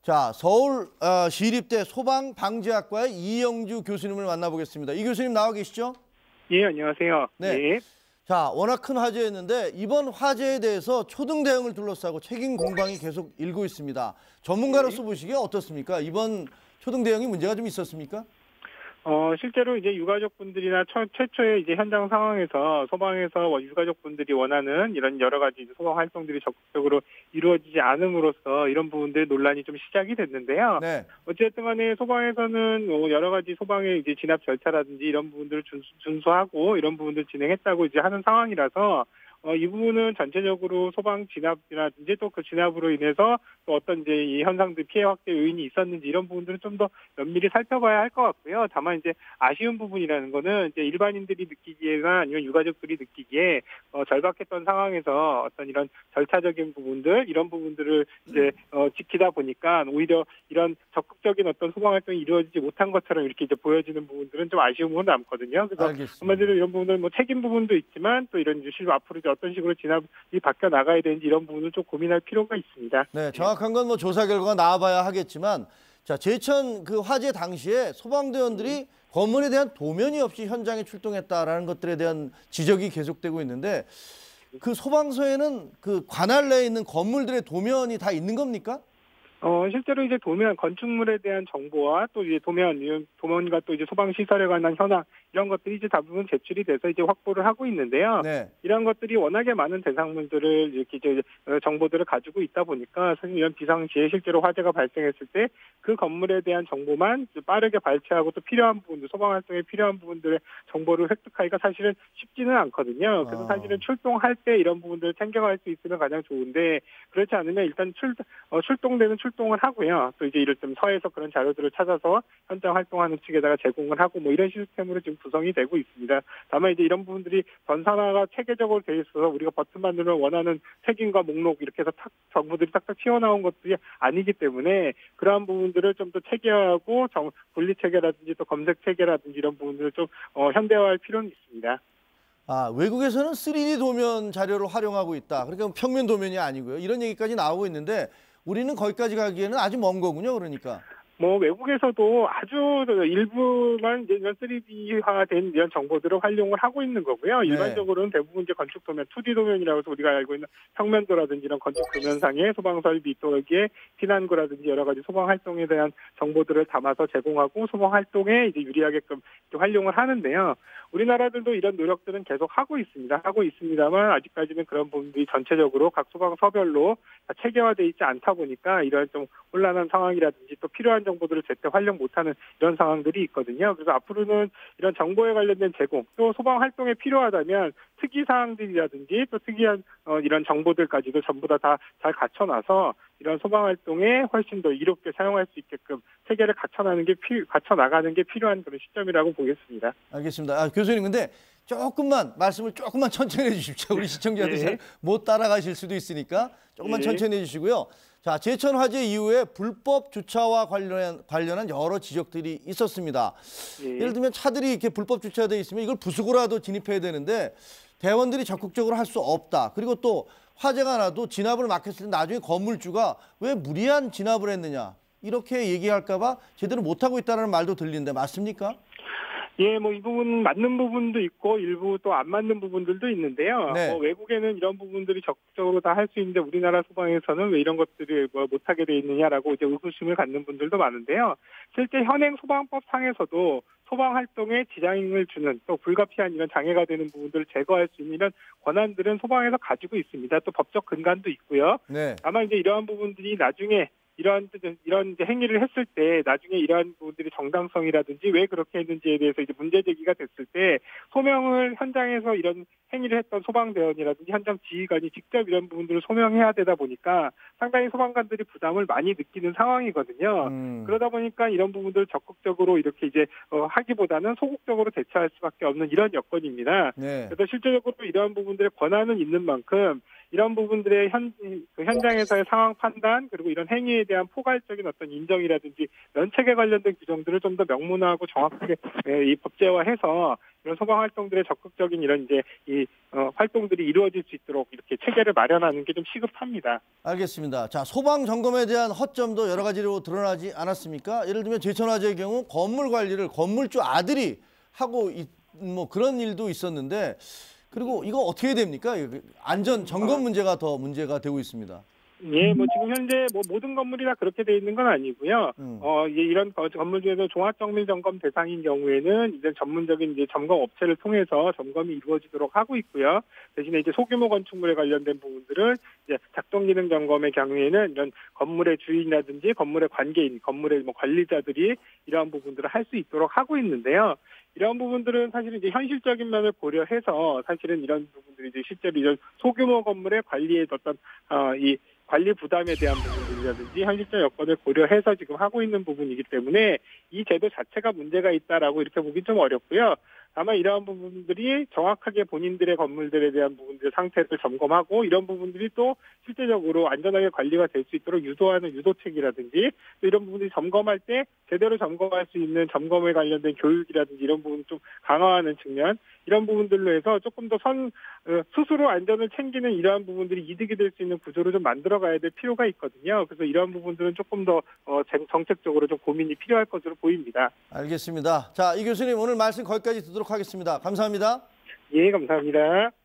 자, 서울 시립대 소방방재학과의 이영주 교수님을 만나보겠습니다. 이 교수님 나와 계시죠? 예, 안녕하세요. 네. 예. 자, 워낙 큰 화제였는데 이번 화제에 대해서 초등 대응을 둘러싸고 책임 공방이 계속 일고 있습니다. 전문가로서 보시기에 어떻습니까? 이번 초등 대응이 문제가 좀 있었습니까? 실제로 이제 유가족분들이나 최초의 이제 현장 상황에서 소방에서 유가족분들이 원하는 이런 여러 가지 이제 소방 활동들이 적극적으로 이루어지지 않음으로써 이런 부분들 논란이 좀 시작이 됐는데요. 네. 어쨌든 간에 소방에서는 여러 가지 소방의 이제 진압 절차라든지 이런 부분들을 준수하고 이런 부분들 진행했다고 이제 하는 상황이라서 이 부분은 전체적으로 소방 진압이라든지 또 그 진압으로 인해서 또 어떤 이제 이 현상들 피해 확대 요인이 있었는지 이런 부분들은 좀 더 면밀히 살펴봐야 할 것 같고요. 다만 이제 아쉬운 부분이라는 거는 이제 일반인들이 느끼기에나 아니면 유가족들이 느끼기에 절박했던 상황에서 어떤 이런 절차적인 부분들 이런 부분들을 이제 지키다 보니까 오히려 이런 적극적인 어떤 소방 활동이 이루어지지 못한 것처럼 이렇게 이제 보여지는 부분들은 좀 아쉬움은 남거든요. 그래서 알겠습니다. 한마디로 이런 부분은 뭐 책임 부분도 있지만 또 이런 실로 앞으로 이제 어떤 식으로 진압이 바뀌어 나가야 되는지 이런 부분을 좀 고민할 필요가 있습니다. 네, 정확한 건 뭐 조사 결과가 나와봐야 하겠지만, 자, 제천 그 화재 당시에 소방대원들이 건물에 대한 도면이 없이 현장에 출동했다라는 것들에 대한 지적이 계속되고 있는데, 그 소방서에는 그 관할 내에 있는 건물들의 도면이 다 있는 겁니까? 실제로 이제 도면, 건축물에 대한 정보와 또 이제 도면과 또 이제 소방시설에 관한 현황, 이런 것들이 이제 대부분 제출이 돼서 이제 확보를 하고 있는데요. 네. 이런 것들이 워낙에 많은 대상물들을 이렇게 이제 정보들을 가지고 있다 보니까 사실 이런 비상시에 실제로 화재가 발생했을 때 그 건물에 대한 정보만 빠르게 발췌하고 또 필요한 부분들, 소방활동에 필요한 부분들의 정보를 획득하기가 사실은 쉽지는 않거든요. 그래서 사실은 출동할 때 이런 부분들을 챙겨갈 수 있으면 가장 좋은데 그렇지 않으면 일단 출동되는 출동을 하고요. 또 이제 이럴 때 서에서 그런 자료들을 찾아서 현장 활동하는 측에다가 제공을 하고 뭐 이런 시스템으로 지금 구성이 되고 있습니다. 다만 이제 이런 부분들이 전산화가 체계적으로 돼 있어서 우리가 버튼만 누르면 원하는 책임과 목록 이렇게 해서 정보들이 탁탁 튀어나온 것들이 아니기 때문에 그러한 부분들을 좀 더 체계화하고 분리 체계라든지 또 검색 체계라든지 이런 부분들을 좀 현대화할 필요는 있습니다. 아, 외국에서는 3D 도면 자료를 활용하고 있다. 그러니까 평면 도면이 아니고요. 이런 얘기까지 나오고 있는데 우리는 거기까지 가기에는 아주 먼 거군요. 그러니까. 뭐 외국에서도 아주 일부만 이제 3D화된 이런 정보들을 활용을 하고 있는 거고요. 네. 일반적으로는 대부분 이제 건축 도면, 2D 도면이라고 해서 우리가 알고 있는 평면도라든지 이런 건축 도면상에 소방 설비 또 여기에 피난구라든지 여러 가지 소방 활동에 대한 정보들을 담아서 제공하고 소방 활동에 이제 유리하게끔 활용을 하는데요. 우리나라들도 이런 노력들은 계속 하고 있습니다만 아직까지는 그런 부분들이 전체적으로 각 소방서별로 체계화되어 있지 않다 보니까 이런 좀 혼란한 상황이라든지 또 필요한 정보들을 제때 활용 못하는 이런 상황들이 있거든요. 그래서 앞으로는 이런 정보에 관련된 제공, 또 소방 활동에 필요하다면 특이사항들이라든지 또 특이한 이런 정보들까지도 전부 다 잘 갖춰놔서 이런 소방 활동에 훨씬 더 이롭게 사용할 수 있게끔 체계를 갖춰 나가는 게 필요한 그런 시점이라고 보겠습니다. 알겠습니다. 아, 교수님 근데 말씀을 조금만 천천히 해주십시오. 우리 시청자들이 잘 못 따라가실 수도 있으니까 조금만 천천히 해주시고요. 자, 제천 화재 이후에 불법 주차와 관련한 여러 지적들이 있었습니다. 예를 들면 차들이 이렇게 불법 주차되어 있으면 이걸 부수고라도 진입해야 되는데 대원들이 적극적으로 할 수 없다. 그리고 또 화재가 나도 진압을 막혔을 때 나중에 건물주가 왜 무리한 진압을 했느냐 이렇게 얘기할까 봐 제대로 못하고 있다는 말도 들리는데 맞습니까? 예, 뭐 이 부분 맞는 부분도 있고 일부 또 안 맞는 부분들도 있는데요. 네. 외국에는 이런 부분들이 적극적으로 다 할 수 있는데 우리나라 소방에서는 왜 이런 것들이 못하게 돼 있느냐라고 이제 의구심을 갖는 분들도 많은데요. 실제 현행 소방법 상에서도 소방 활동에 지장을 주는 또 불가피한 이런 장애가 되는 부분들을 제거할 수 있는 이런 권한들은 소방에서 가지고 있습니다. 또 법적 근간도 있고요. 네. 다만 이제 이러한 부분들이 나중에 이런 이제 행위를 했을 때 나중에 이러한 부분들이 정당성이라든지 왜 그렇게 했는지에 대해서 이제 문제 제기가 됐을 때 소명을 현장에서 이런 행위를 했던 소방대원이라든지 현장 지휘관이 직접 이런 부분들을 소명해야 되다 보니까 상당히 소방관들이 부담을 많이 느끼는 상황이거든요. 그러다 보니까 이런 부분들을 적극적으로 이렇게 이제 하기보다는 소극적으로 대처할 수밖에 없는 이런 여건입니다. 네. 그래서 실질적으로 이러한 부분들의 권한은 있는 만큼 이런 부분들의 그 현장에서의 상황 판단 그리고 이런 행위에 대한 포괄적인 어떤 인정이라든지 면책에 관련된 규정들을 좀 더 명문화하고 정확하게 이 법제화해서 이런 소방 활동들의 적극적인 이런 이제 활동들이 이루어질 수 있도록 이렇게 체계를 마련하는 게 좀 시급합니다. 알겠습니다. 자, 소방 점검에 대한 허점도 여러 가지로 드러나지 않았습니까? 예를 들면 제천화재의 경우 건물 관리를 건물주 아들이 하고 뭐 그런 일도 있었는데, 그리고 이거 어떻게 해야 됩니까? 안전 점검 문제가 더 문제가 되고 있습니다. 예, 뭐 지금 현재 뭐 모든 건물이 다 그렇게 돼 있는 건 아니고요. 예, 이런 건물 중에서 종합정밀 점검 대상인 경우에는 이제 전문적인 이제 점검 업체를 통해서 점검이 이루어지도록 하고 있고요. 대신에 이제 소규모 건축물에 관련된 부분들은 이제 작동 기능 점검의 경우에는 이런 건물의 주인이라든지 건물의 관계인, 건물의 뭐 관리자들이 이러한 부분들을 할 수 있도록 하고 있는데요. 이런 부분들은 사실은 이제 현실적인 면을 고려해서 사실은 이런 부분들이 이제 실제로 이런 소규모 건물의 관리에 어떤 이 관리 부담에 대한 부분들이라든지 현실적 여건을 고려해서 지금 하고 있는 부분이기 때문에 이 제도 자체가 문제가 있다라고 이렇게 보기 좀 어렵고요. 다만 이러한 부분들이 정확하게 본인들의 건물들에 대한 부분들의 상태를 점검하고 이런 부분들이 또 실제적으로 안전하게 관리가 될 수 있도록 유도하는 유도책이라든지 이런 부분들이 점검할 때 제대로 점검할 수 있는 점검에 관련된 교육이라든지 이런 부분을 좀 강화하는 측면 이런 부분들로 해서 조금 더 스스로 안전을 챙기는 이러한 부분들이 이득이 될 수 있는 구조를 좀 만들어가야 될 필요가 있거든요. 그래서 이러한 부분들은 조금 더 정책적으로 좀 고민이 필요할 것으로 보입니다. 알겠습니다. 자, 이 교수님 오늘 말씀 거기까지 듣도록 하겠습니다. 감사합니다. 예, 감사합니다.